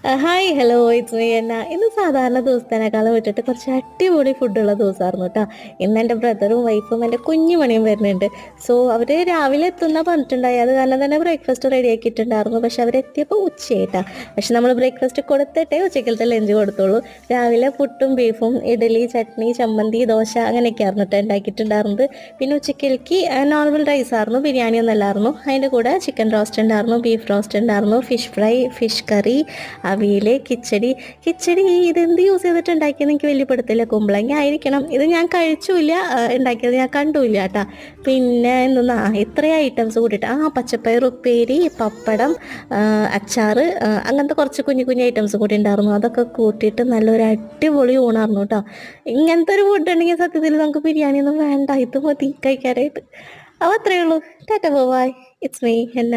Hi hello it's me എന്ന ഇന്ന് സാധാരണ ദിവസത്തേക്കാളും വിട്ടിട്ട് കുറച്ച് അടിപൊളി ഫുഡുള്ള ദിവസമായിരുന്നു കേട്ടോ. ഇന്ന് എൻ്റെ ബ്രദറും വൈഫും എൻ്റെ കുഞ്ഞുമണിയും വരുന്നുണ്ട്. സോ അവർ രാവിലെ എത്തുന്ന പറഞ്ഞിട്ടുണ്ടായി. അത് കാരണം തന്നെ ബ്രേക്ക്ഫാസ്റ്റ് റെഡി ആക്കിയിട്ടുണ്ടായിരുന്നു. പക്ഷെ അവരെത്തിയപ്പോൾ ഉച്ചയായിട്ടാണ്. പക്ഷെ നമ്മൾ ബ്രേക്ക്ഫാസ്റ്റ് കൊടുത്തിട്ടേ ഉച്ചക്കലത്തെ ലഞ്ച് കൊടുത്തുള്ളൂ. രാവിലെ പുട്ടും ബീഫും ഇഡലി ചട്നി ചമ്മന്തി ദോശ അങ്ങനെയൊക്കെയായിരുന്നു കേട്ടോ ഉണ്ടാക്കിയിട്ടുണ്ടായിരുന്നത്. പിന്നെ ഉച്ചക്കലേക്ക് നോർമൽ റൈസ് ആയിരുന്നു, ബിരിയാണി ഒന്നും അല്ലായിരുന്നു. അതിൻ്റെ കൂടെ ചിക്കൻ റോസ്റ്റ് ഉണ്ടായിരുന്നു, ബീഫ് റോസ്റ്റ് ഉണ്ടായിരുന്നു, fish fry, fish curry, avial, kichadi. Kichadi ഇതെന്ത് യൂസ് ചെയ്തിട്ട് ഉണ്ടാക്കിയെന്ന് എനിക്ക് വലിയ പെടുത്തില്ല. കുമ്പളങ്ങ ആയിരിക്കണം. ഇത് ഞാൻ കഴിച്ചില്ല, ഉണ്ടാക്കിയത് ഞാൻ കണ്ടുമില്ല കേട്ടാ. പിന്നെ എന്തെന്നാ ഇത്രയും ഐറ്റംസ് കൂട്ടിയിട്ട് പച്ചപ്പയർ ഉപ്പേരി, പപ്പടം, അച്ചാറ്, അങ്ങനത്തെ കുറച്ച് കുഞ്ഞു കുഞ്ഞു ഐറ്റംസ് കൂടി ഉണ്ടായിരുന്നു. അതൊക്കെ കൂട്ടിയിട്ട് നല്ലൊരു അടിപൊളി ഊണായിരുന്നു കേട്ടോ. ഇങ്ങനത്തെ ഒരു ഫുഡ് ഉണ്ടെങ്കിൽ സത്യത്തിൽ നമുക്ക് ബിരിയാണി ഒന്നും വേണ്ട, ഇത് മതി കഴിക്കാനായിട്ട്. അപ്പോൾ അത്രയേ ഉള്ളൂ. Tata by. It's me henna.